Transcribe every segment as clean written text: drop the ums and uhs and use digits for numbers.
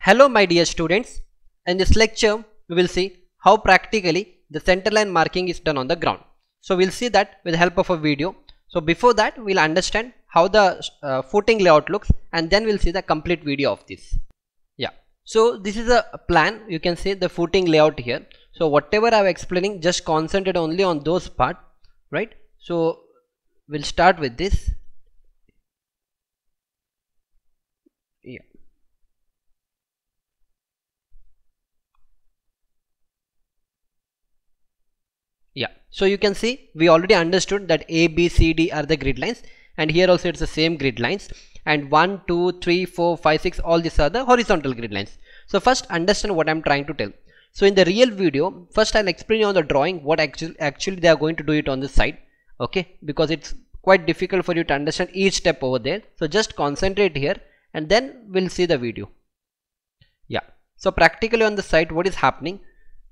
Hello my dear students, in this lecture we will see how practically the centerline marking is done on the ground. So we'll see that with the help of a video. So before that we'll understand how the footing layout looks, and then we'll see the complete video of this. Yeah, so this is a plan. You can see the footing layout here. So whatever I'm explaining, just concentrate only on those part, right? So we'll start with this. Yeah, so you can see we already understood that A, B, C, D are the grid lines, and here also it's the same grid lines, and 1, 2, 3, 4, 5, 6, all these are the horizontal grid lines. So first understand what I'm trying to tell. So in the real video, first I'll explain you on the drawing what actually they are going to do it on this side, okay, because it's quite difficult for you to understand each step over there. So just concentrate here and then we'll see the video. Yeah, so practically on the site what is happening,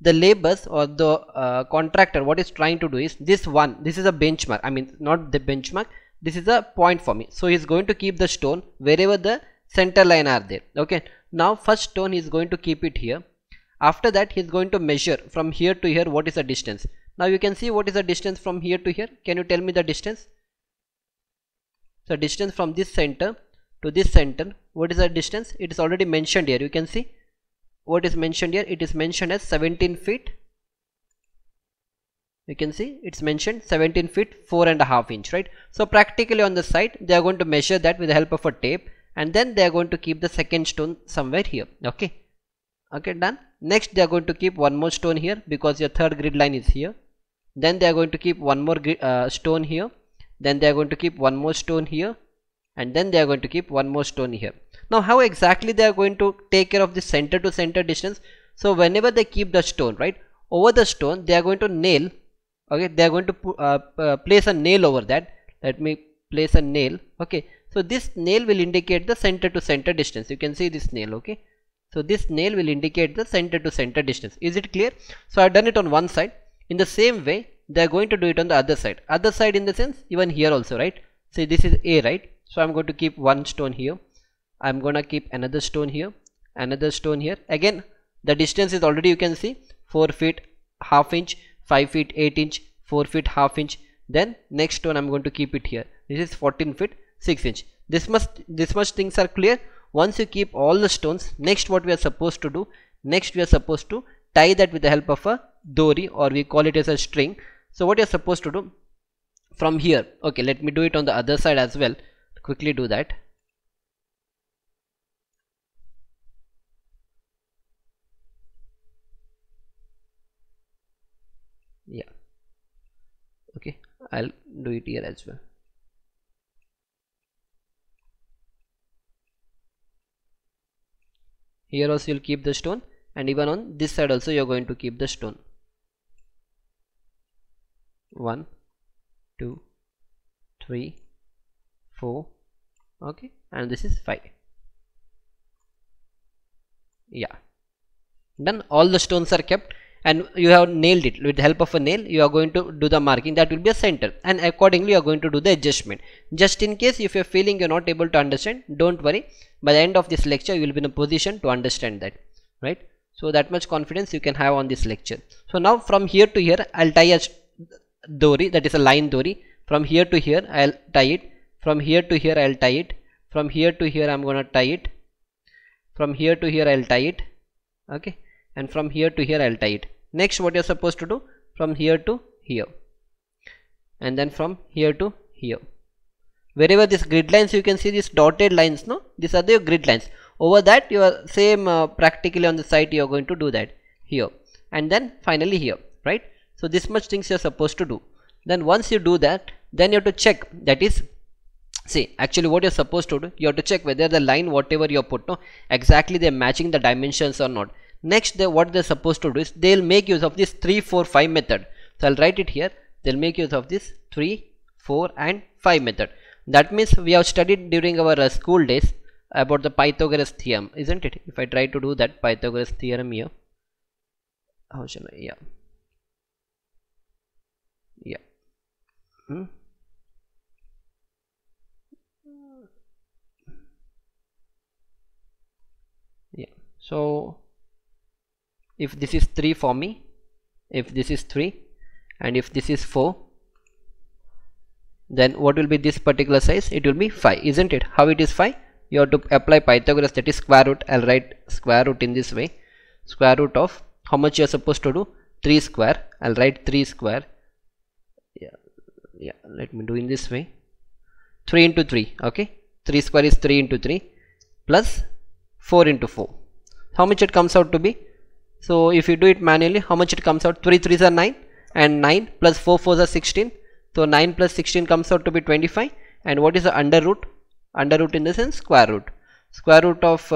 the laborers or the contractor, what is trying to do is this is a benchmark. I mean, not the benchmark, this is a point for me. So he's going to keep the stone wherever the center line are there. Okay, now first stone he's going to keep it here. After that he's going to measure from here to here what is the distance. Now you can see what is the distance from here to here. Can you tell me the distance? So distance from this center to this center, what is the distance? It is already mentioned here. You can see what is mentioned here. It is mentioned as 17 feet. You can see it's mentioned 17 feet 4.5 inch, right? So practically on the site they are going to measure that with the help of a tape, and then they are going to keep the second stone somewhere here. Okay, done. Next they are going to keep one more stone here because your third grid line is here. Then they are going to keep one more stone here. Then they are going to keep one more stone here, and then they are going to keep one more stone here. Now how exactly they are going to take care of the center to center distance? So whenever they keep the stone, right, over the stone they are going to nail, okay, they are going to place a nail over that. Let me place a nail. Okay, so this nail will indicate the center to center distance. You can see this nail. Okay, so this nail will indicate the center to center distance. Is it clear? So I've done it on one side. In the same way they are going to do it on the other side. Other side in the sense even here also, right? See, this is A, right? So I'm going to keep one stone here. I'm gonna keep another stone here, another stone here. Again the distance is already, you can see, 4 feet half inch, 5 feet 8 inch, 4 feet half inch. Then next stone I'm going to keep it here. This is 14 feet 6 inch. This much things are clear. Once you keep all the stones, next what we are supposed to do, next we are supposed to tie that with the help of a dori, or we call it as a string. So what you are supposed to do from here, okay, let me do it on the other side as well. Quickly do that. Yeah, okay, I'll do it here as well. Here also you'll keep the stone, and even on this side also you're going to keep the stone. 1, 2, 3, 4, okay, and this is 5. Yeah, done. All the stones are kept, and you have nailed it. With the help of a nail you are going to do the marking. That will be a center, and accordingly you are going to do the adjustment. Just in case if you're feeling you're not able to understand, don't worry, by the end of this lecture you will be in a position to understand that, right? So that much confidence you can have on this lecture. So now from here to here I'll tie a dori, that is a line dori. From here to here I'll tie it. From here to here I'll tie it. From here to here I'm gonna tie it. From here to here I'll tie it. Okay, and from here to here I'll tie it. Next what you're supposed to do, from here to here, and then from here to here. Wherever this grid lines, you can see these dotted lines, no, these are the grid lines. Over that you are same practically on the site you are going to do that here, and then finally here, right? So this much things you are supposed to do. Then once you do that, then you have to check, that is, see, actually what you're supposed to do, you have to check whether the line whatever you put, no, exactly they're matching the dimensions or not. Next what they're supposed to do is they'll make use of this 3, 4, 5 method. So I'll write it here. They'll make use of this 3, 4 and 5 method. That means we have studied during our school days about the Pythagoras theorem, isn't it? If I try to do that Pythagoras theorem here, how shall I? Yeah. So if this is 3 for me, if this is 3, and if this is 4, then what will be this particular size? It will be 5, isn't it? How it is 5? You have to apply Pythagoras, that is square root. I'll write square root in this way. Square root of how much you are supposed to do? 3 square. I'll write 3 square. Yeah, let me do in this way. 3 into 3, okay? 3 square is 3 into 3 plus 4 into 4. How much it comes out to be? So if you do it manually, how much it comes out? 3 3s are 9, and 9 plus 4 4s are 16. So 9 plus 16 comes out to be 25. And what is the under root? Under root in the sense square root. Square root of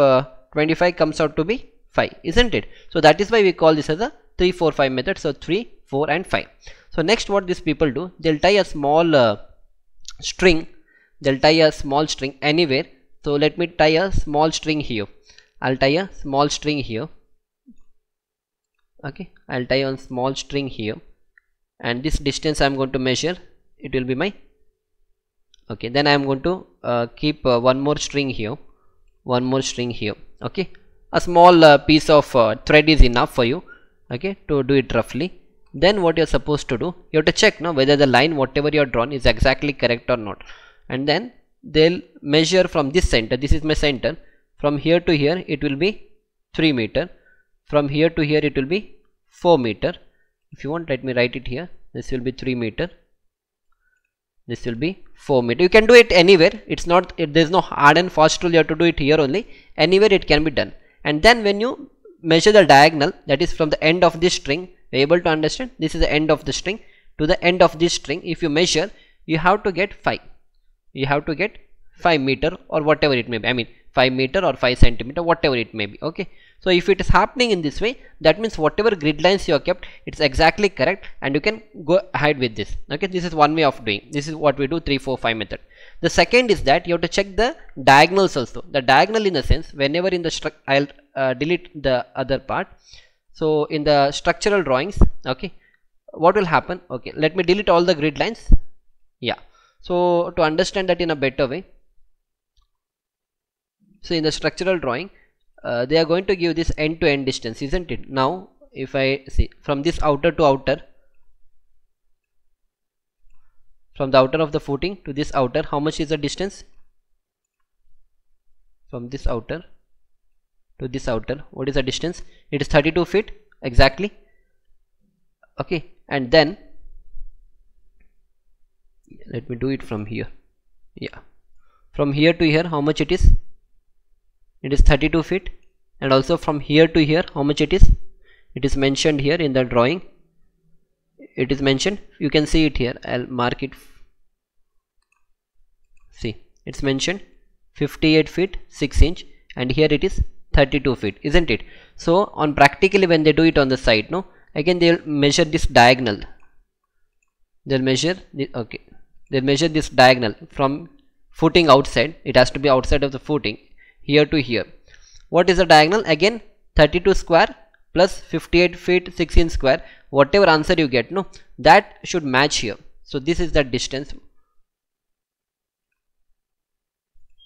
25 comes out to be 5, isn't it? So that is why we call this as a 3 4 5 method. So 3 4 and 5. So next what these people do, they'll tie a small string. They'll tie a small string anywhere. So let me tie a small string here. I'll tie a small string here. Okay, I'll tie on small string here, and this distance I'm going to measure. It will be my, okay, then I'm going to keep one more string here, okay. A small piece of thread is enough for you, okay, to do it roughly. Then what you're supposed to do, you have to check now whether the line whatever you have drawn is exactly correct or not, and then they'll measure from this center. This is my center. From here to here it will be 3 meter. From here to here it will be 4 meter. If you want, let me write it here. This will be 3 meter. This will be 4 meter. You can do it anywhere. It's not, there's no hard and fast rule. You have to do it here only. Anywhere it can be done. And then when you measure the diagonal, that is from the end of this string, you're able to understand. This is the end of the string to the end of this string. If you measure, you have to get 5. You have to get 5 meter or whatever it may be. I mean 5 meter or 5 centimeter, whatever it may be. Okay. So if it is happening in this way, that means whatever grid lines you have kept, it's exactly correct, and you can go ahead with this. Okay, this is one way of doing. This is what we do 3 4 5 method. The second is that you have to check the diagonals also. The diagonal in the sense, whenever in the I'll delete the other part. So in the structural drawings, okay, what will happen? Okay, let me delete all the grid lines. Yeah. So to understand that in a better way, so in the structural drawing, they are going to give this end to end distance, isn't it? Now if I see from this outer to outer, from the outer of the footing to this outer, how much is the distance? From this outer to this outer, what is the distance? It is 32 feet exactly. Okay, and then let me do it from here. Yeah, from here to here, how much it is? It is 32 feet. And also from here to here, how much it is? It is mentioned here in the drawing. It is mentioned. You can see it here. I'll mark it. See, it's mentioned 58 feet 6 inch, and here it is 32 feet, isn't it? So on practically when they do it on the side, no, again they'll measure this diagonal. They'll measure the, okay, they'll measure this diagonal from footing outside. It has to be outside of the footing, here to here. What is the diagonal? Again 32 square plus 58 feet 6 inch square. Whatever answer you get, no, that should match here. So this is the distance.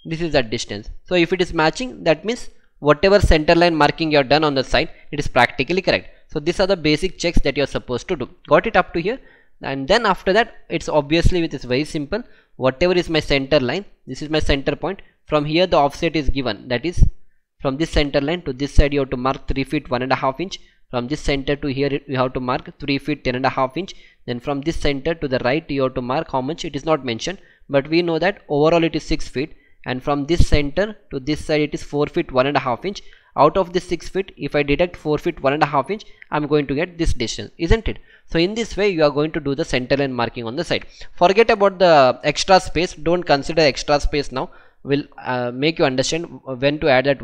This is that distance. So if it is matching, that means whatever center line marking you have done on the side, it is practically correct. So these are the basic checks that you are supposed to do. Got it up to here? And then after that, it's obviously it's very simple. Whatever is my center line, this is my center point. From here the offset is given, that is from this center line to this side you have to mark 3 feet 1.5 inch. From this center to here you have to mark 3 feet 10.5 inch. Then from this center to the right you have to mark how much, it is not mentioned, but we know that overall it is 6 feet. And from this center to this side it is 4 feet 1.5 inch. Out of this 6 feet, if I deduct 4 feet 1.5 inch, I am going to get this distance, isn't it? So in this way you are going to do the center line marking on the side. Forget about the extra space. Don't consider extra space now. Will make you understand when to add that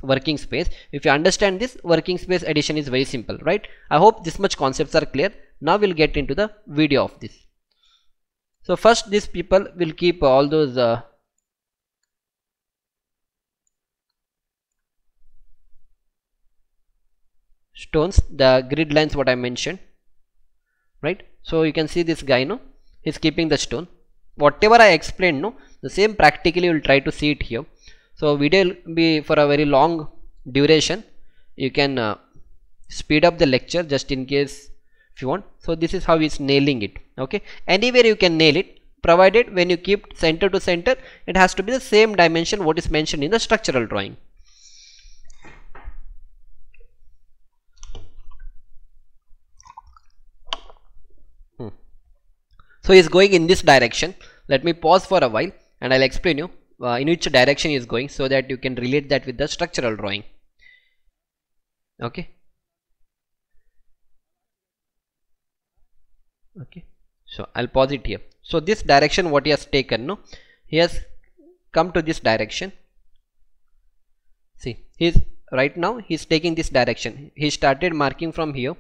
working space. If you understand this, working space addition is very simple, right? I hope this much concepts are clear. Now we'll get into the video of this. So first these people will keep all those stones, the grid lines what I mentioned, right? So you can see this guy, no, he's keeping the stone. Whatever I explained, no, the same practically you will try to see it here. So video will be for a very long duration. you can speed up the lecture just in case if you want. So this is how he's nailing it. Okay, anywhere you can nail it, provided when you keep center to center, it has to be the same dimension what is mentioned in the structural drawing. So he is going in this direction. Let me pause for a while and I'll explain you in which direction he is going, so that you can relate that with the structural drawing. Okay. Okay. So I'll pause it here. So this direction what he has taken, no, he has come to this direction. See, he's right now he's taking this direction. He started marking from here.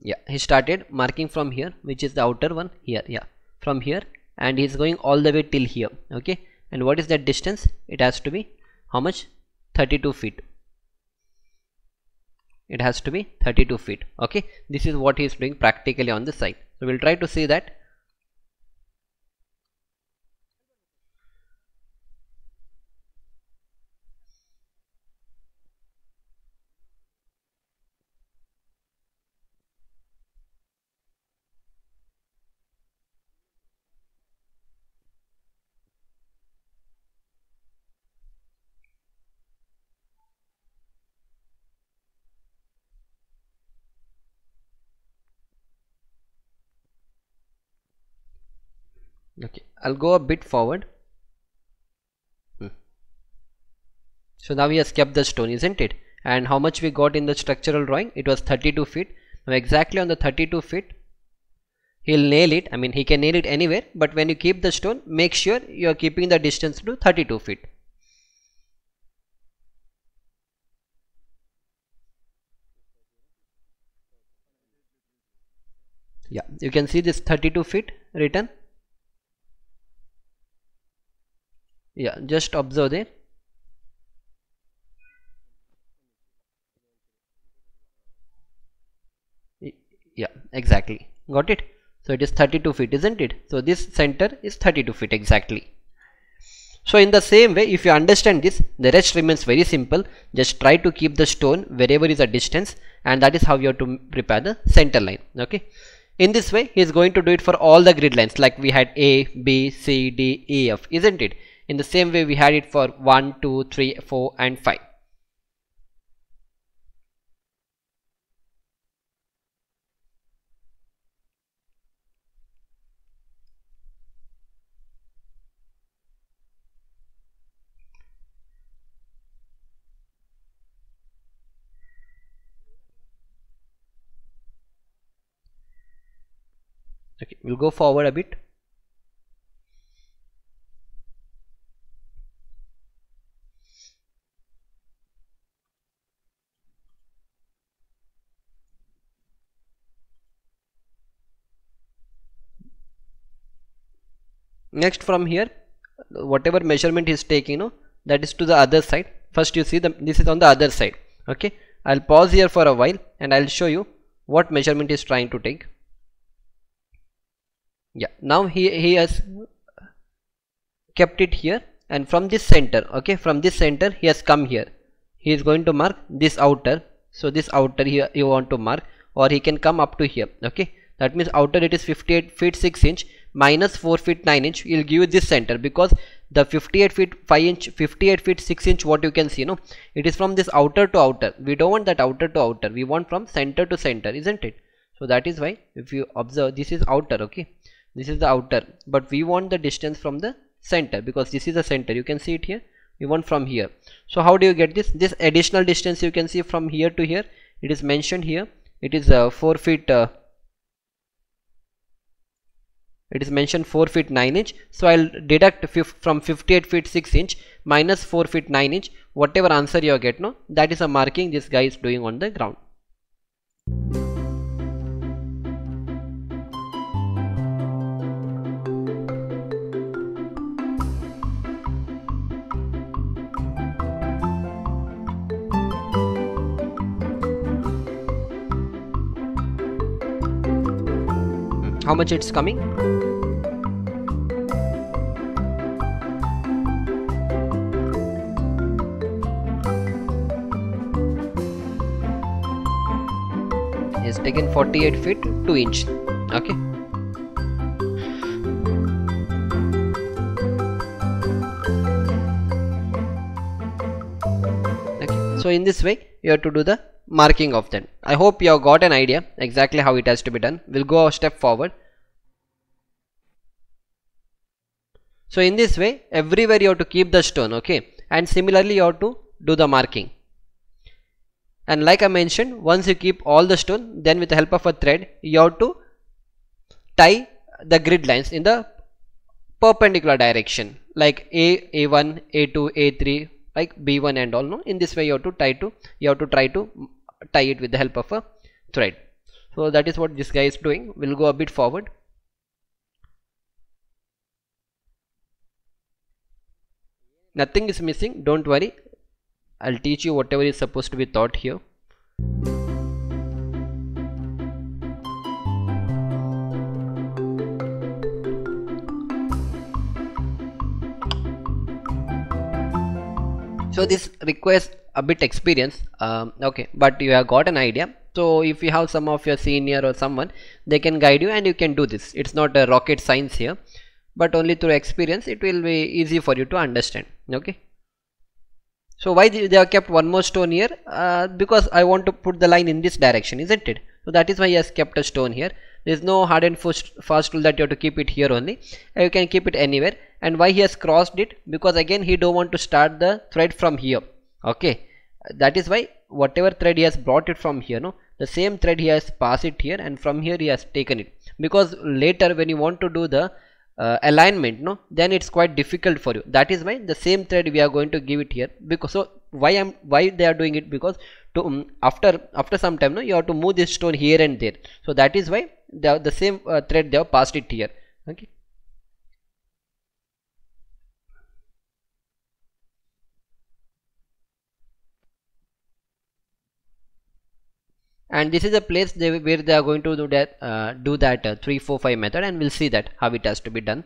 Yeah, he started marking from here, which is the outer one here. Yeah, from here, and he's going all the way till here. Okay, and what is that distance? It has to be how much? 32 feet. It has to be 32 feet. Okay, this is what he is doing practically on the site. So we'll try to see that. Okay, I'll go a bit forward. So now he has kept the stone, isn't it? And how much we got in the structural drawing? It was 32 feet. Now exactly on the 32 feet, he'll nail it. I mean, he can nail it anywhere, but when you keep the stone, make sure you are keeping the distance to 32 feet. Yeah, you can see this 32 feet written. Yeah, just observe there. Yeah, exactly. Got it? So it is 32 feet, isn't it? So this center is 32 feet exactly. So in the same way, if you understand this, the rest remains very simple. Just try to keep the stone wherever is a distance, and that is how you have to prepare the center line. Okay. In this way, he is going to do it for all the grid lines, like we had A, B, C, D, E, F, isn't it? In the same way we had it for 1, 2, 3, 4 and 5. Okay, we'll go forward a bit. Next, from here, whatever measurement is taking, that is to the other side. First you see this is on the other side. Okay, I'll pause here for a while and I'll show you what measurement is trying to take. Yeah, now he has kept it here, and from this center, okay, from this center he has come here. He is going to mark this outer. So this outer here you want to mark, or he can come up to here. Okay, that means outer it is 58 feet 6 inch minus 4 feet 9 inch will give you this center, because the 58 feet 5 inch 58 feet 6 inch what you can see, it is from this outer to outer. We don't want that outer to outer, we want from center to center, isn't it? So that is why if you observe, this is outer. Okay, this is the outer, but we want the distance from the center, because this is the center, you can see it here. We want from here. So how do you get this additional distance? You can see from here to here, it is mentioned here, it is 4 feet it is mentioned 4 feet 9 inch. So I'll deduct from 58 feet 6 inch minus 4 feet 9 inch. Whatever answer you get, that is a marking this guy is doing on the ground. How much it's coming? is taken 48 feet 2 inch. Okay. So in this way you have to do the marking of them. I hope you have got an idea exactly how it has to be done. We'll go a step forward. So in this way everywhere you have to keep the stone, okay, and similarly you have to do the marking. And like I mentioned, once you keep all the stone, then with the help of a thread you have to tie the grid lines in the perpendicular direction, like A1, A2, A3, like B1 and all. No, in this way you have to try to tie it with the help of a thread. So that is what this guy is doing. We'll go a bit forward. Nothing is missing, don't worry. I'll teach you whatever is supposed to be taught here. So this requires a bit experience, okay, but you have got an idea. So if you have some of your senior or someone, they can guide you and you can do this. It's not a rocket science here, but only through experience it will be easy for you to understand. Okay. So why they have kept one more stone here? Because I want to put the line in this direction, isn't it? So that is why he has kept a stone here. There is no hard and fast rule that you have to keep it here only. You can keep it anywhere. And why he has crossed it? Because again he don't want to start the thread from here. Okay, that is why whatever thread he has brought it from here, no, the same thread he has passed it here, and from here he has taken it. Because later when you want to do the alignment, no, then it's quite difficult for you. That is why the same thread we are going to give it here. Because so why they are doing it? Because to after some time, no, you have to move this stone here and there. So that is why the same thread they have passed it here. Okay. And this is a place where they are going to do that 3, 4, 5 method, and we'll see that how it has to be done.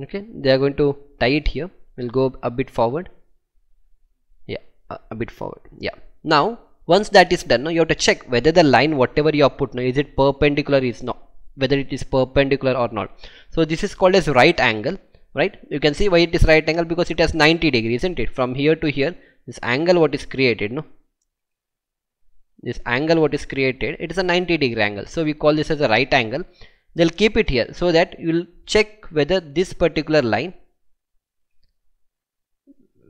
Okay, they are going to tie it here. We'll go a bit forward. Yeah, a bit forward. Yeah. Now once that is done, no, you have to check whether the line whatever you have put, no, is it perpendicular, is not, whether it is perpendicular or not. So this is called as right angle, right? You can see why it is right angle, because it has 90 degrees, isn't it? From here to here, this angle what is created, no, this angle what is created, it is a 90-degree angle. So we call this as a right angle. They'll keep it here so that you will check whether this particular line,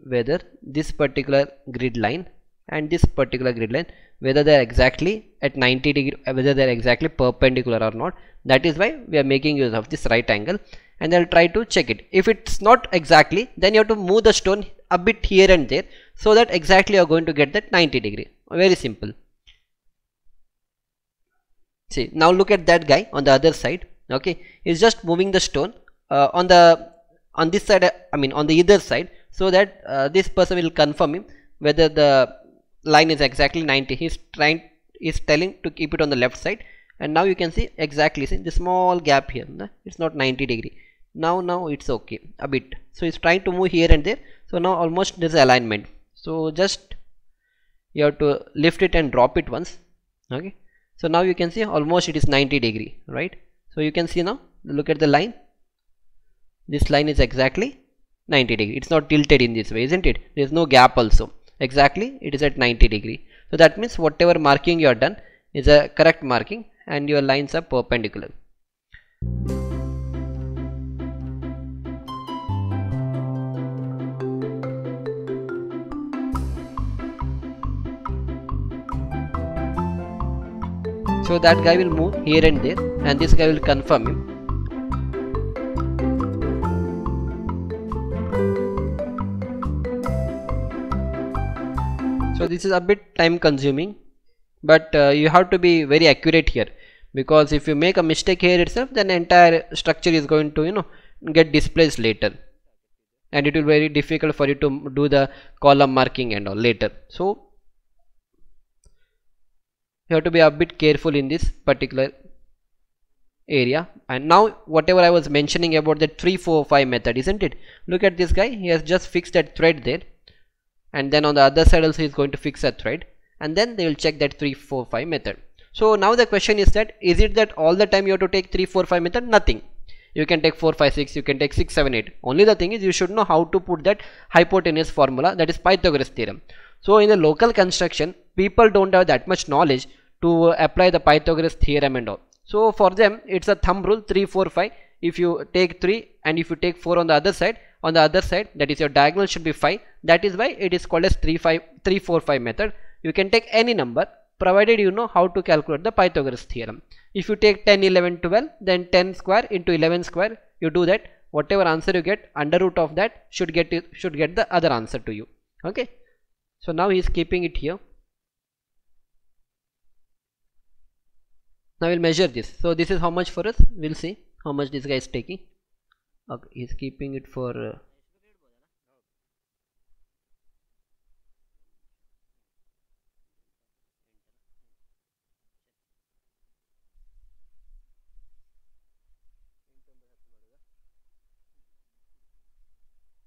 whether this particular grid line and this particular grid line, whether they are exactly at 90 degree, whether they are exactly perpendicular or not. That is why we are making use of this right angle, and they'll try to check it. If it's not exactly, then you have to move the stone a bit here and there, so that exactly you are going to get that 90 degree. Very simple. See, now look at that guy on the other side. Okay, he's just moving the stone on this side, I mean on the either side, so that this person will confirm him whether the line is exactly 90. He's telling to keep it on the left side, and now you can see exactly, see the small gap here, it's not 90 degree. Now it's okay a bit. So he's trying to move here and there. So now almost there's alignment. So just you have to lift it and drop it once. Okay, so now you can see almost it is 90 degree, right? So you can see now, look at the line. This line is exactly 90 degree. It's not tilted in this way, isn't it? There is no gap also. Exactly, it is at 90 degree. So that means whatever marking you are done is a correct marking, and your lines are perpendicular. So that guy will move here and there, and this guy will confirm him. So this is a bit time consuming, but you have to be very accurate here, because if you make a mistake here itself, then the entire structure is going to get displaced later, and it will be very difficult for you to do the column marking and all later. So you have to be a bit careful in this particular. area. And now whatever I was mentioning about the 3 4 5 method, isn't it? Look at this guy, he has just fixed that thread there, and then on the other side also he is going to fix a thread, and then they will check that 3 4 5 method. So now the question is that, is it that all the time you have to take 3 4 5 method? Nothing. You can take 4 5 6, you can take 6 7 8. Only the thing is you should know how to put that hypotenuse formula, that is Pythagoras theorem. So in the local construction, people don't have that much knowledge to apply the Pythagoras theorem and all. So for them it's a thumb rule, 3 4 5. If you take 3 and if you take 4 on the other side, that is your diagonal should be 5. That is why it is called as 3 4 5 method. You can take any number provided you know how to calculate the Pythagoras theorem. If you take 10 11 12, then 10 square into 11 square, you do that, whatever answer you get, under root of that should get the other answer to you. Okay, so now he is keeping it here. Now we'll measure this. So this is how much for us. We'll see how much this guy is taking. Okay, he's keeping it for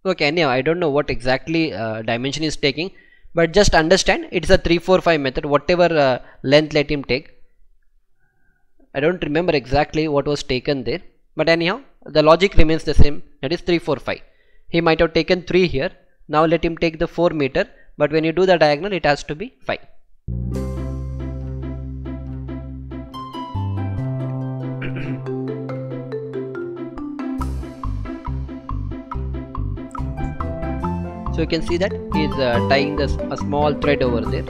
okay, anyhow, I don't know what exactly dimension is taking, but just understand it's a 3 4 5 method. Whatever length let him take. I don't remember exactly what was taken there, but anyhow the logic remains the same, that is 3 4 5. He might have taken 3 here. Now let him take the 4 meter, but when you do the diagonal it has to be 5. So you can see that he is tying a small thread over there.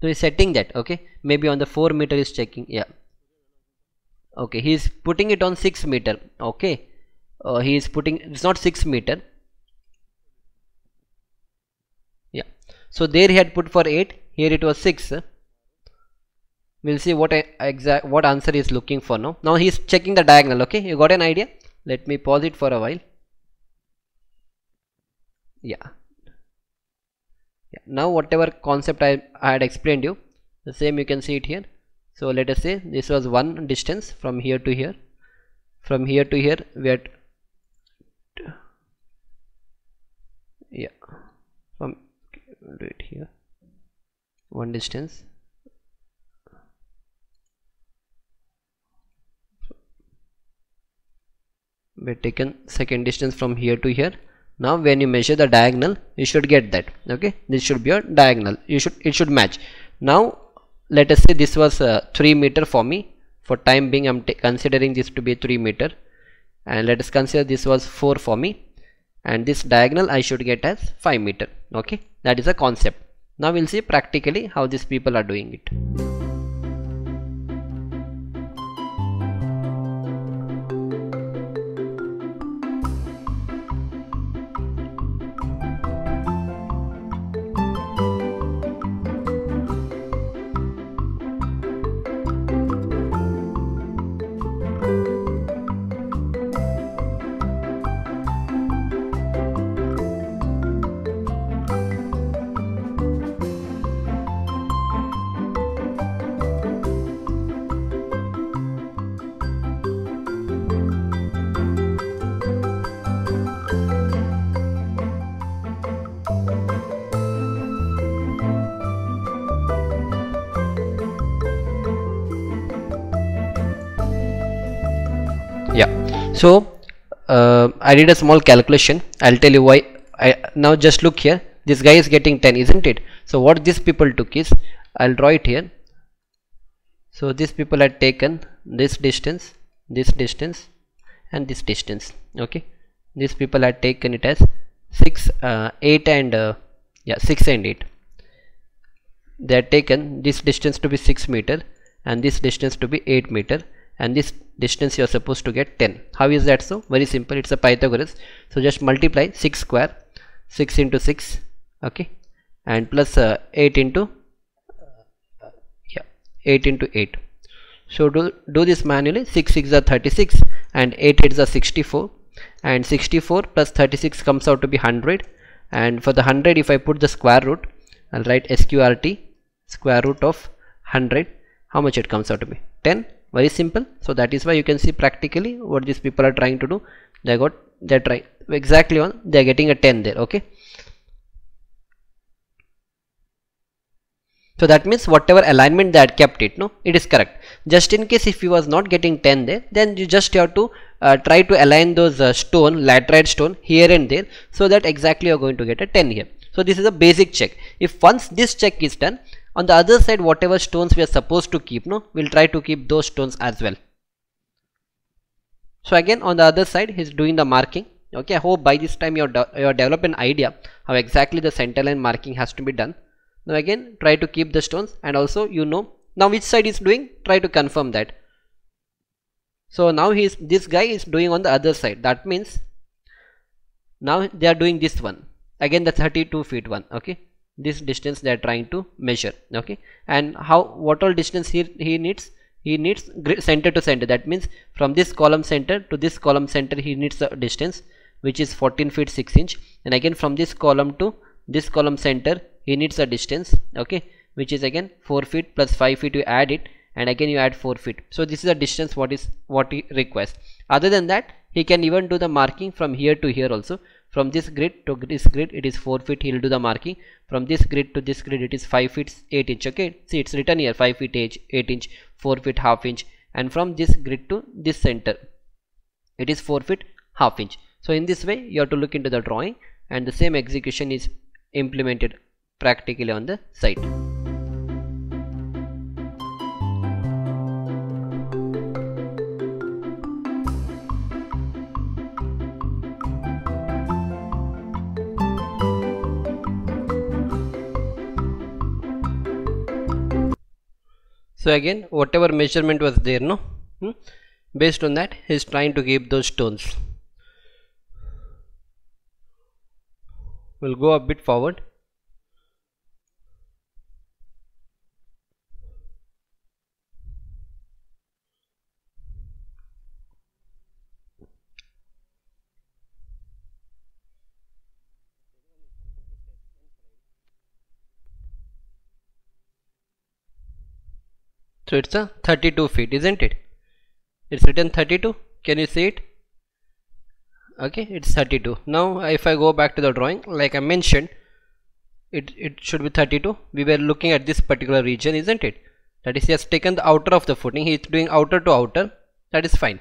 So he's setting that. Okay, maybe on the 4 meter is checking. Yeah. Okay, he is putting it on 6 meter. Okay, he is putting, it's not 6 meter. Yeah, so there he had put for 8, here it was 6. We'll see what answer he is looking for now. Now he is checking the diagonal. Okay, you got an idea? Let me pause it for a while. Yeah. Now whatever concept I had explained you, the same you can see it here. So let us say this was one distance from here to here. From here to here we had, yeah, from, we'll do it here, one distance. We have taken second distance from here to here. Now when you measure the diagonal, you should get that. Okay, this should be your diagonal. It should match. Now let us say this was 3 meter for me. For time being, I'm considering this to be 3 meter, and let us consider this was 4 for me, and this diagonal I should get as 5 meter. Okay, that is a concept. Now we'll see practically how these people are doing it. Yeah, so I did a small calculation. I'll tell you why. Now just look here, this guy is getting 10, isn't it? So what these people took is, I'll draw it here. So these people had taken this distance, and this distance. Okay, these people had taken it as 6 8 and 6 and 8. They had taken this distance to be 6 meter and this distance to be 8 meter, and this distance you are supposed to get 10. How is that so? Very simple, it's a Pythagoras. So just multiply 6 square, 6 into 6, okay, and plus 8 into 8 into 8. So do this manually. 6 6 are 36 and 8 8 are 64, and 64 plus 36 comes out to be 100. And for the 100, if I put the square root, I'll write SQRT, square root of 100. How much it comes out to be? 10. Very simple. So that is why you can see practically what these people are trying to do. They're trying exactly on, they're getting a 10 there. Okay, so that means whatever alignment they had kept it, no, it is correct. Just in case if you was not getting 10 there, then you just have to try to align those laterite stone here and there, so that exactly you are going to get a 10 here. So this is a basic check. If once this check is done, on the other side whatever stones we are supposed to keep, no, we'll try to keep those stones as well. So again on the other side he's doing the marking. Okay, I hope by this time you have developed an idea how exactly the center line marking has to be done. Now again try to keep the stones, and also you know now which side is doing, try to confirm that. So now this guy is doing on the other side, that means now they are doing this one again, the 32 feet one. Okay, this distance they are trying to measure. Okay, and what all distance he needs center to center, that means from this column center to this column center he needs a distance which is 14 feet 6 inch, and again from this column to this column center he needs a distance, okay, which is again 4 feet plus 5 feet, you add it and again you add 4 feet. So this is the distance what he requires. Other than that he can even do the marking from here to here also. From this grid to this grid it is 4 feet, he will do the marking. From this grid to this grid it is 5 feet 8 inch. Okay, see it's written here 5 feet 8 inch, 4 feet half inch, and from this grid to this center it is 4 feet half inch. So in this way you have to look into the drawing, and the same execution is implemented practically on the site. So again whatever measurement was there, no, based on that he is trying to keep those stones. We'll go a bit forward. So it's a 32 feet, isn't it? It's written 32. Can you see it? Okay, it's 32. Now if I go back to the drawing, like I mentioned, it should be 32. We were looking at this particular region, isn't it? That is, he has taken the outer of the footing. He is doing outer to outer. That is fine.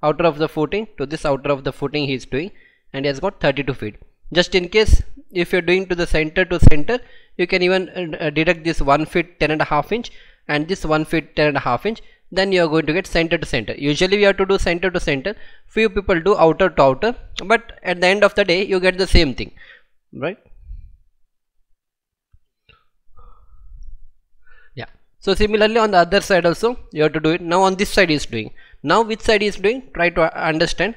Outer of the footing to this outer of the footing he is doing, and he has got 32 feet. Just in case if you are doing to the center to center, you can even deduct this 1 feet 10.5 inch and this 1 feet 10.5 inch. Then you are going to get center to center. Usually we have to do center to center. Few people do outer to outer, but at the end of the day you get the same thing, right? Yeah. So similarly on the other side also you have to do it. Now on this side he is doing. Now which side he is doing? Try to understand.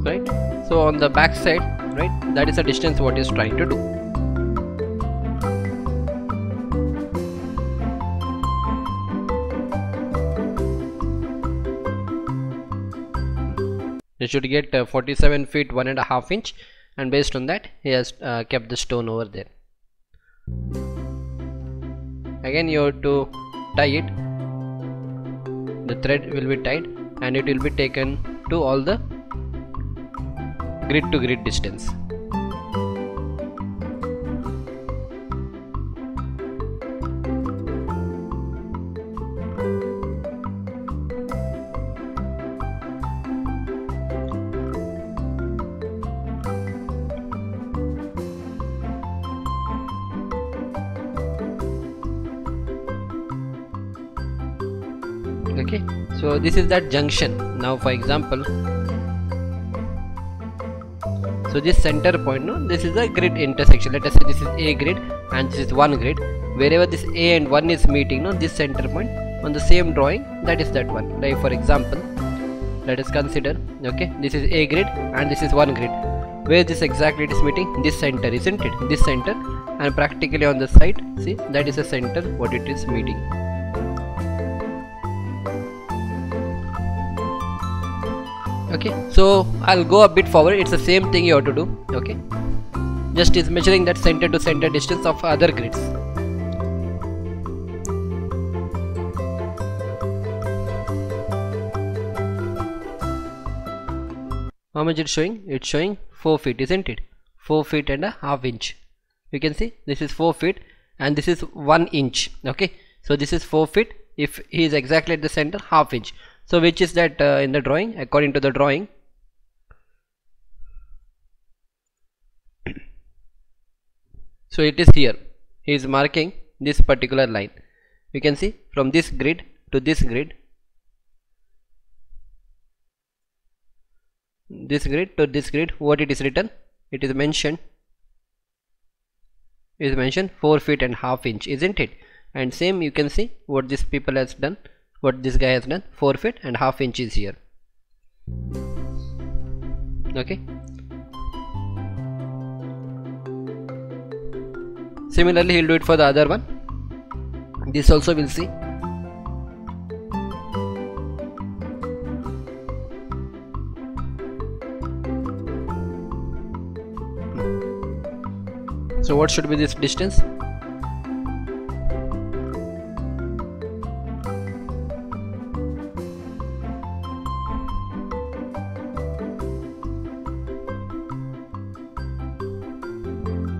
Right, so on the back side, right, that is the distance what is trying to do. You should get 47 feet 1.5 inch, and based on that he has kept the stone over there. Again you have to tie it. The thread will be tied and it will be taken to all the grid to grid distance. Okay, so this is that junction. Now for example, so this center point, no, this is a grid intersection. Let us say this is a grid and this is one grid. wherever this A and 1 is meeting, no, this center point on the same drawing, that is that one. Like for example, let us consider, okay, this is A grid and this is 1 grid. Where this exactly it is meeting? This center, isn't it? This center, and practically on the side, see, that is a center what it is meeting. Okay, so I'll go a bit forward. It's the same thing you have to do. Okay, just is measuring that center to center distance of other grids. How much it's showing? It's showing 4 feet, isn't it? 4 feet and a half inch. You can see this is 4 feet and this is 1 inch. Okay, so this is 4 feet. If he is exactly at the center, half inch. So which is that in the drawing? According to the drawing, so it is here. He is marking this particular line. You can see from this grid to this grid, this grid to this grid, what it is written? It is mentioned 4 feet and half inch, isn't it? And same you can see what this people has done, what this guy has done, 4 feet and half inch is here. Okay, similarly he'll do it for the other one. This also we'll see. So what should be this distance?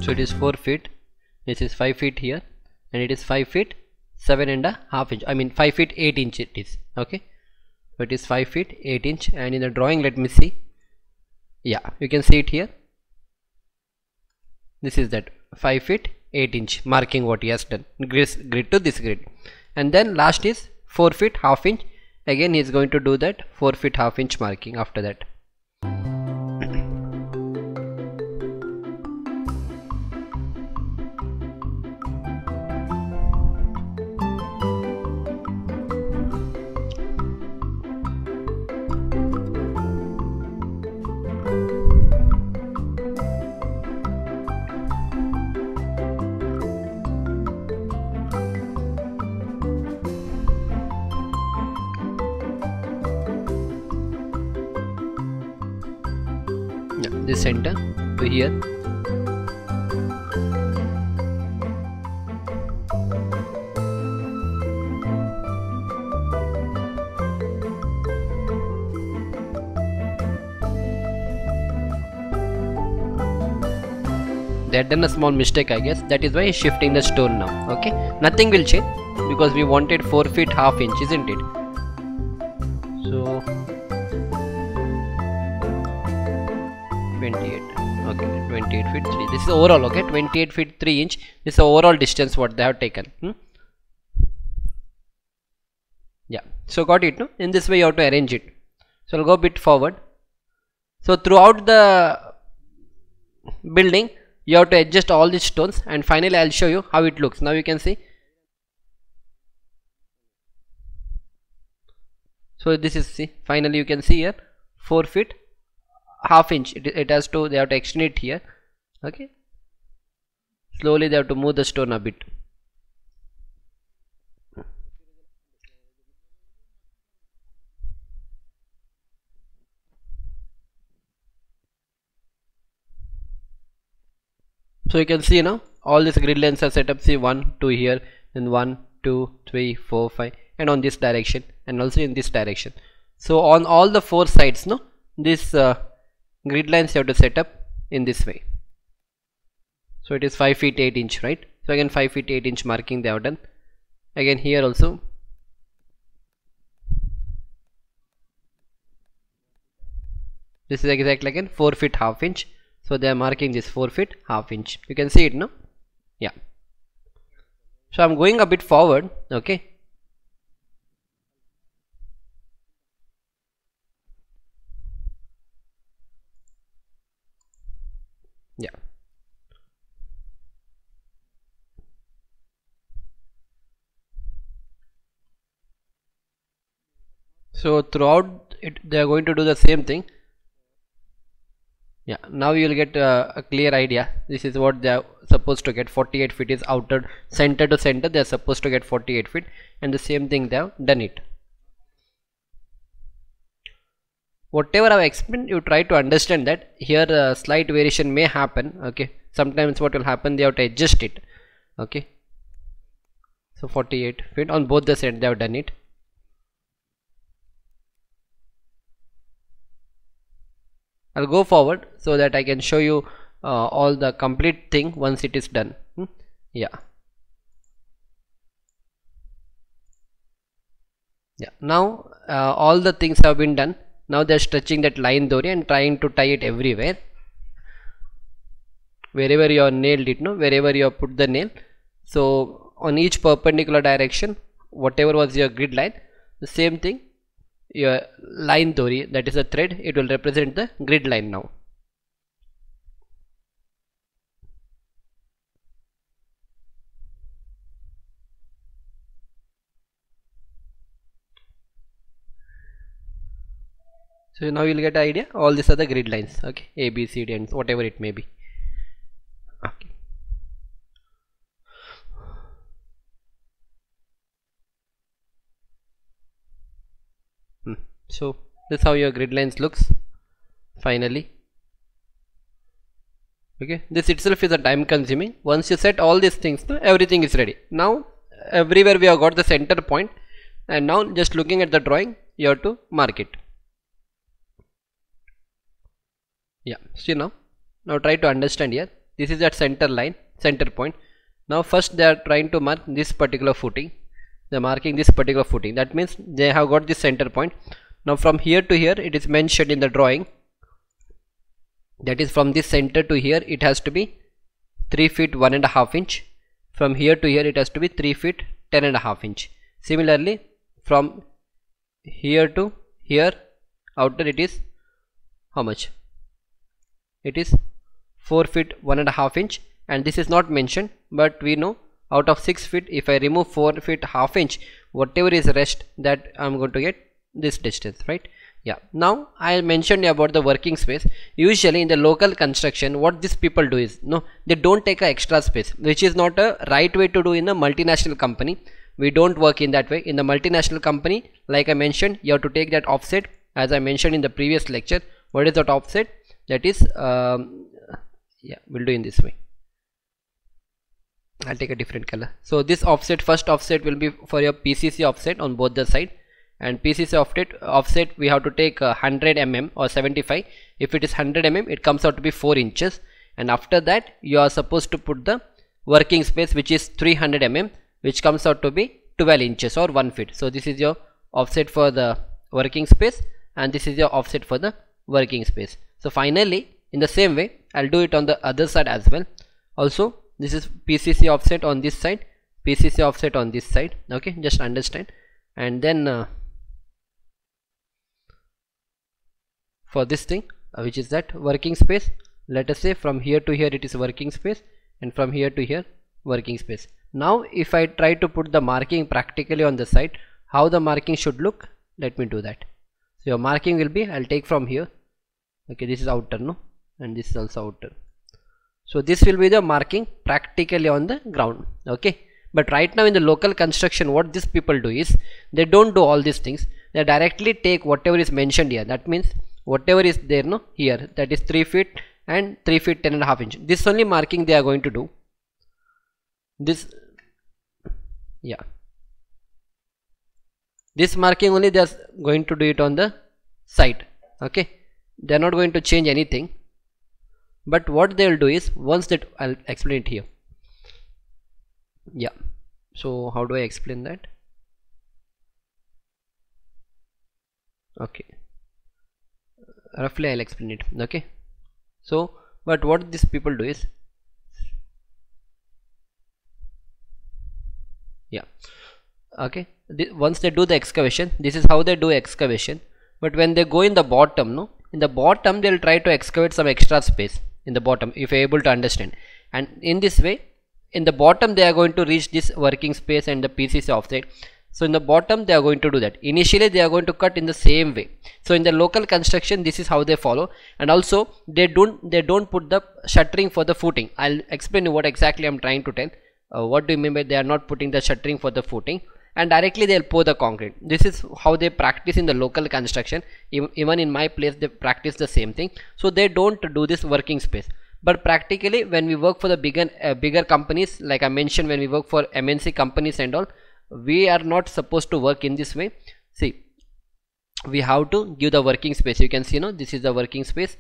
So it is 4 feet, this is 5 feet here, and it is 5 feet 7 and a half inch. I mean 5 feet 8 inch it is. Okay, so it is 5 feet 8 inch, and in the drawing, let me see. Yeah, you can see it here. This is that 5 feet 8 inch marking what he has done, grid to this grid. And then last is 4 feet half inch. Again he is going to do that 4 feet half inch marking after that. This center to here. They had done a small mistake, I guess. That is why he's shifting the stone now. Okay, nothing will change because we wanted 4 feet half inch, isn't it? So 28. Okay, 28 feet 3. This is overall. Okay, 28 feet 3 inch. This is the overall distance what they have taken. Yeah, so got it, no? In this way you have to arrange it. So I'll go a bit forward. So throughout the building you have to adjust all these stones, and finally I'll show you how it looks. Now you can see. So this is, see, finally you can see here 4 feet half inch. It has to, they have to extend it here. Okay, slowly they have to move the stone a bit. So you can see now all these grid lines are set up. See, 1 2 here, and 1 2 3 4 5, and on this direction, and also in this direction. So on all the 4 sides, no, this grid lines you have to set up in this way. So it is 5 feet 8 inch, right? So again 5 feet 8 inch marking they have done. Again here also. This is exactly again 4 feet half inch. So they are marking this 4 feet half inch. You can see it, no? Yeah. So I'm going a bit forward. Okay. Yeah. So throughout it they are going to do the same thing. Yeah, now you will get a clear idea. This is what they are supposed to get. 48 feet is outer, center to center they are supposed to get 48 feet, and the same thing they have done it. Whatever I've explained, you try to understand that here a slight variation may happen. Okay, sometimes what will happen, they have to adjust it. Okay, so 48 feet on both the sides they have done it. I'll go forward so that I can show you all the complete thing once it is done. Yeah. Now all the things have been done. Now they're stretching that line dori and trying to tie it everywhere. Wherever you have nailed it, no, wherever you have put the nail. So on each perpendicular direction, whatever was your grid line, the same thing. Your line dori, that is a thread, it will represent the grid line now. So now you'll get an idea. All these are the grid lines. Okay, A, B, C, D, and whatever it may be. Okay. So this is how your grid lines looks finally. Okay, this itself is a time consuming. Once you set all these things, everything is ready. Now everywhere we have got the center point, and now just looking at the drawing you have to mark it. Yeah, see now try to understand here. This is that center line, center point. Now first they are trying to mark this particular footing. They are marking this particular footing. That means they have got this center point. Now from here to here it is mentioned in the drawing, that is from this center to here it has to be 3 feet 1.5 inch. From here to here it has to be 3 feet 10.5 inch. Similarly from here to here outer it is how much? It is 4 feet 1.5 inch, and this is not mentioned, but we know out of 6 feet if I remove 4 feet half inch, whatever is rest, that I am going to get this distance, right? Yeah. Now I mentioned about the working space. Usually in the local construction what these people do is, no, they don't take a extra space, which is not a right way to do in a multinational company. We don't work in that way. In the multinational company, like I mentioned, you have to take that offset, as I mentioned in the previous lecture. What is that offset? That is yeah, we'll do in this way. I'll take a different color. So this offset, first offset will be for your PCC offset on both the side, and PCC offset we have to take 100 mm or 75. If it is 100 mm it comes out to be 4 inches, and after that you are supposed to put the working space, which is 300 mm, which comes out to be 12 inches or 1 feet. So this is your offset for the working space, and this is your offset for the working space. So finally in the same way I'll do it on the other side as well. Also this is PCC offset on this side, PCC offset on this side. Okay, just understand. And then for this thing which is that working space, let us say from here to here it is working space, and from here to here working space. Now if I try to put the marking practically on the side, how the marking should look, let me do that. So your marking will be, I'll take from here. Okay, this is outer, no, and this is also outer. So this will be the marking practically on the ground. Okay, but right now in the local construction what these people do is, they don't do all these things. They directly take whatever is mentioned here. That means whatever is there, no, here, that is 3 feet and 3 feet 10.5 inch. This only marking they are going to do. This, yeah, this marking only they are going to do it on the side. Okay, they are not going to change anything. But what they will do is, once that, I'll explain it here. Yeah, so how do I explain that? Okay, roughly I'll explain it. Okay, so but what these people do is, yeah, okay, once they do the excavation, this is how they do excavation. But when they go in the bottom, no, in the bottom they'll try to excavate some extra space in the bottom, if you're able to understand. And in this way, in the bottom they are going to reach this working space and the PCC offset. So in the bottom they are going to do that. Initially they are going to cut in the same way. So in the local construction this is how they follow, and also they don't put the shuttering for the footing. I'll explain you what exactly I'm trying to tell. What do you mean by they are not putting the shuttering for the footing, and directly they'll pour the concrete. This is how they practice in the local construction. Even in my place they practice the same thing. So they don't do this working space. But practically when we work for the bigger companies, like I mentioned, when we work for MNC companies and all, we are not supposed to work in this way. See, we have to give the working space. You can see, this is the working space,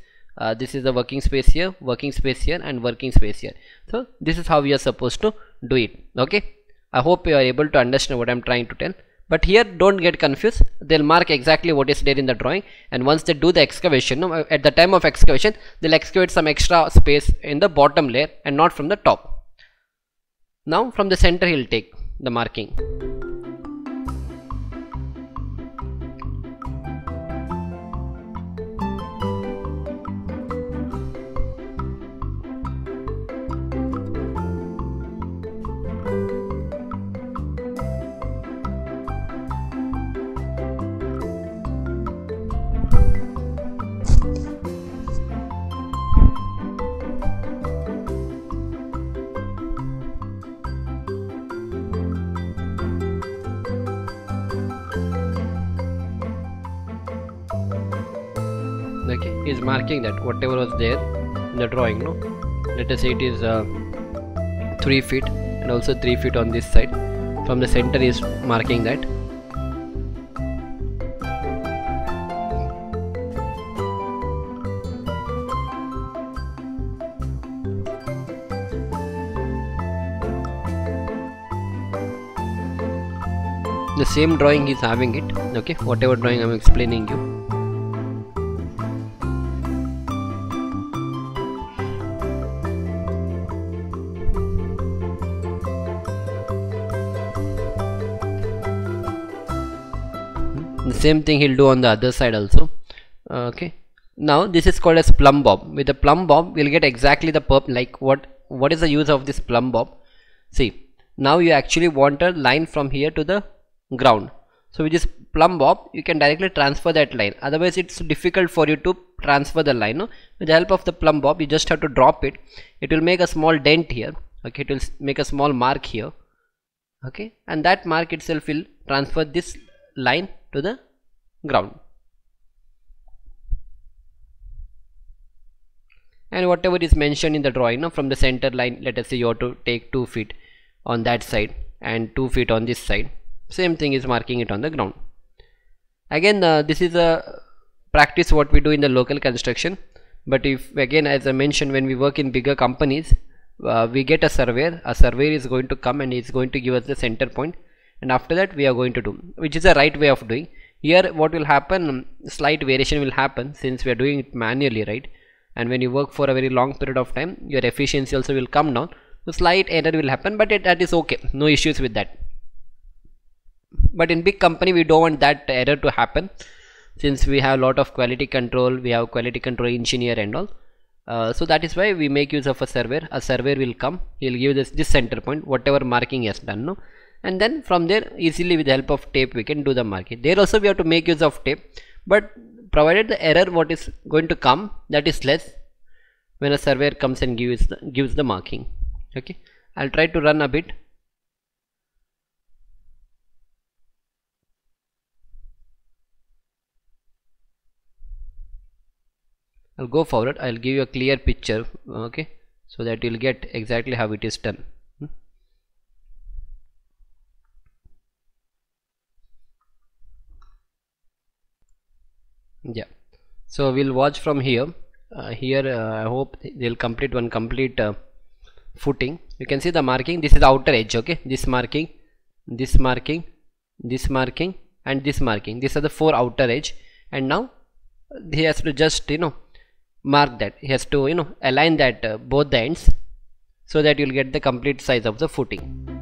this is the working space here, working space here, and working space here. So this is how we are supposed to do it. Okay, I hope you are able to understand what I'm trying to tell. But here don't get confused. They'll mark exactly what is there in the drawing, and once they do the excavation, at the time of excavation they'll excavate some extra space in the bottom layer and not from the top. Now from the center he'll take the marking. Okay, he's marking that whatever was there in the drawing. Let us say it is 3 feet and also 3 feet on this side. From the center is marking that. The same drawing he's having it. Okay, whatever drawing I'm explaining you. The same thing he'll do on the other side also. Okay, now this is called as plumb bob. With the plumb bob we'll get exactly the like what is the use of this plumb bob. See, now you actually want a line from here to the ground. So with this plumb bob you can directly transfer that line. Otherwise it's difficult for you to transfer the line. With the help of the plumb bob you just have to drop it. It will make a small dent here. Okay, it will make a small mark here. Okay, and that mark itself will transfer this line to the ground. And whatever is mentioned in the drawing, from the center line, let us say you have to take 2 feet on that side and 2 feet on this side. Same thing is marking it on the ground. Again, this is a practice what we do in the local construction. But if again, as I mentioned, when we work in bigger companies, we get a surveyor. A surveyor is going to come and is going to give us the center point, and after that we are going to do, which is the right way of doing. Here what will happen, slight variation will happen since we are doing it manually, right? And when you work for a very long period of time, your efficiency also will come down. So slight error will happen, but that is okay, no issues with that. But in big company we don't want that error to happen, since we have a lot of quality control, we have quality control engineer and all. So that is why we make use of a surveyor. A surveyor will come, he will give this center point, whatever marking he has done, and then from there easily with the help of tape we can do the marking. There also we have to make use of tape, but provided the error what is going to come, that is less when a surveyor comes and gives the marking. Okay, I'll try to run a bit. I'll go forward, I'll give you a clear picture, okay, so that you'll get exactly how it is done. Yeah, so we'll watch from here. I hope they'll complete one complete footing. You can see the marking. This is the outer edge. Okay, this marking, this marking, this marking, and this marking. These are the 4 outer edge, and now he has to just mark that. He has to align that both the ends, so that you'll get the complete size of the footing.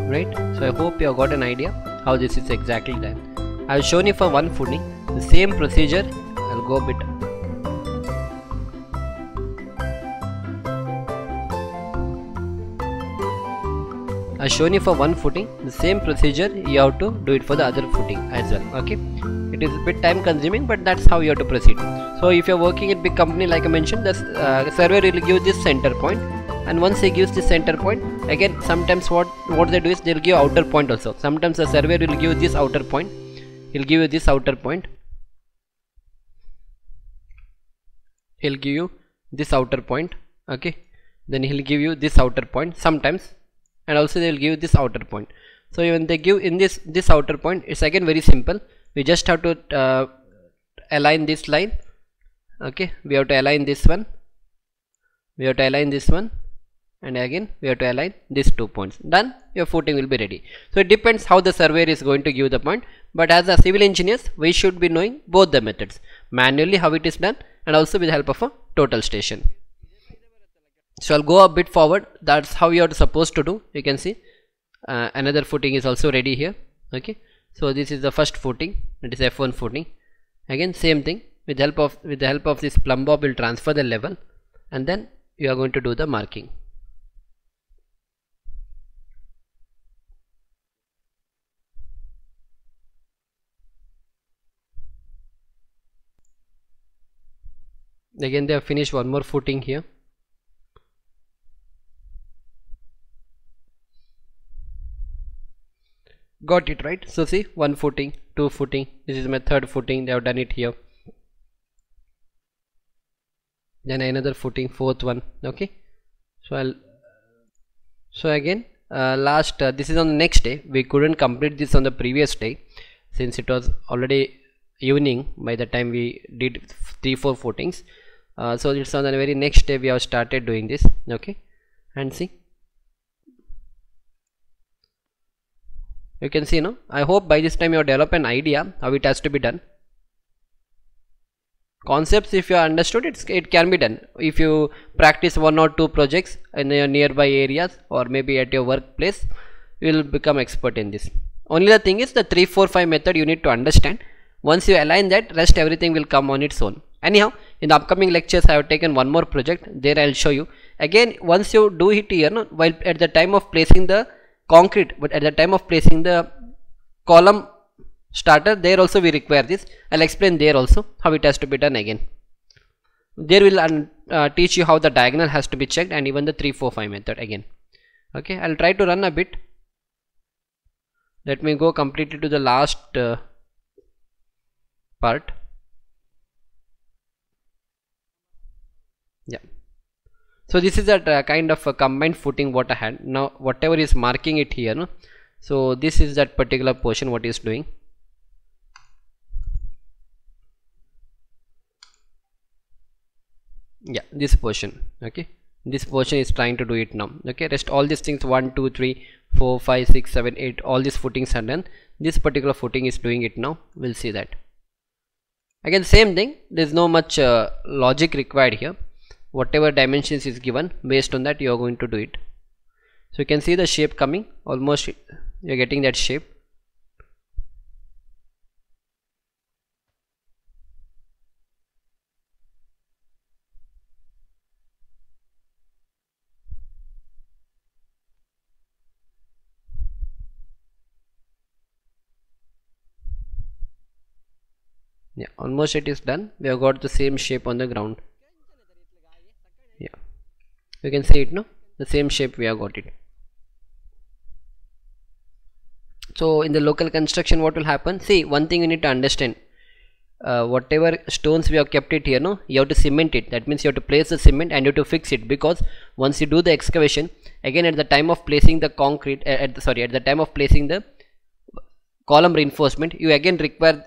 right? So I hope you have got an idea how this is exactly done. I've shown you for one footing the same procedure. I'll go a bit. I've shown you for one footing the same procedure. You have to do it for the other footing as well. Okay, it is a bit time consuming, but that's how you have to proceed. So if you're working at big company, like I mentioned, the surveyor will give this center point, and once he gives this center point, again sometimes what they do is they'll give outer point also. Sometimes the surveyor will give this outer point. He'll give you this outer point. He'll give you this outer point. Okay, then he'll give you this outer point sometimes, and also they will give this outer point. So when they give in this outer point, it's again very simple. We just have to align this line. Okay, we have to align this one, we have to align this one, and again we have to align these 2 points. Done, your footing will be ready. So it depends how the surveyor is going to give the point, but as a civil engineers we should be knowing both the methods, manually how it is done and also with the help of a total station. So I'll go a bit forward. That's how you are supposed to do. You can see another footing is also ready here. Okay, so this is the first footing, it is F1 footing. Again same thing, with the help of this plumb bob will transfer the level, and then you are going to do the marking. Again they have finished one more footing here. Got it, right? So see, one footing, two footing, this is my third footing, they have done it here. Then another footing, fourth one. Okay, so again this is on the next day. We couldn't complete this on the previous day since it was already evening by the time we did 3-4 footings. So it's on the very next day we have started doing this. Okay, and see, you can see, no, I hope by this time you have developed an idea how it has to be done. Concepts, if you understood it can be done. If you practice 1 or 2 projects in your nearby areas or maybe at your workplace, you will become expert in this. Only the thing is the 3, 4, 5 method you need to understand. Once you align that, rest everything will come on its own. Anyhow, in the upcoming lectures I have taken one more project, there I will show you. Again, once you do it here, no, while at the time of placing the concrete, but at the time of placing the column starter, there also we require this. I'll explain there also how it has to be done again. There will teach you how the diagonal has to be checked and even the 3, 4, 5 method again. Okay, I'll try to run a bit. Let me go completely to the last part. Yeah. So this is that kind of a combined footing what I had. Now whatever is marking it here, no? So this is that particular portion what is doing. Yeah, this portion. Okay, this portion is trying to do it now. Okay, rest all these things 1, 2, 3, 4, 5, 6, 7, 8, all these footings are done. This particular footing is doing it now. We'll see that. Again same thing, there is no much logic required here. Whatever dimensions is given, based on that you are going to do it. So you can see the shape coming, almost you are getting that shape. Yeah, almost it is done. We have got the same shape on the ground. Yeah, you can see it, no, the same shape we have got it. So in the local construction what will happen, see, one thing you need to understand, whatever stones we have kept it here, no, you have to cement it. That means you have to place the cement and you have to fix it, because once you do the excavation, again at the time of placing the concrete at the time of placing the column reinforcement, you again require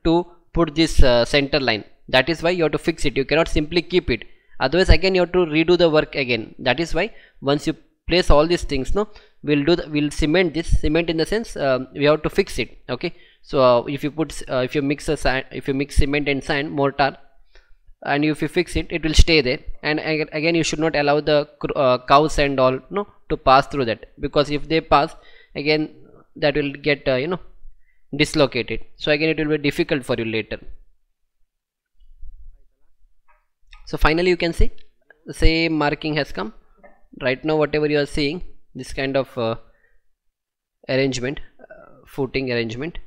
to put this center line. That is why you have to fix it. You cannot simply keep it, otherwise again you have to redo the work again. That is why once you place all these things, no, we'll cement this. Cement in the sense we have to fix it. Okay, so if you mix cement and sand, mortar, and if you fix it, it will stay there. And again you should not allow the cows and all, no, to pass through that, because if they pass, again that will get dislocated. So again it will be difficult for you later. So finally you can see the same marking has come. Right now whatever you are seeing, this kind of arrangement, footing arrangement,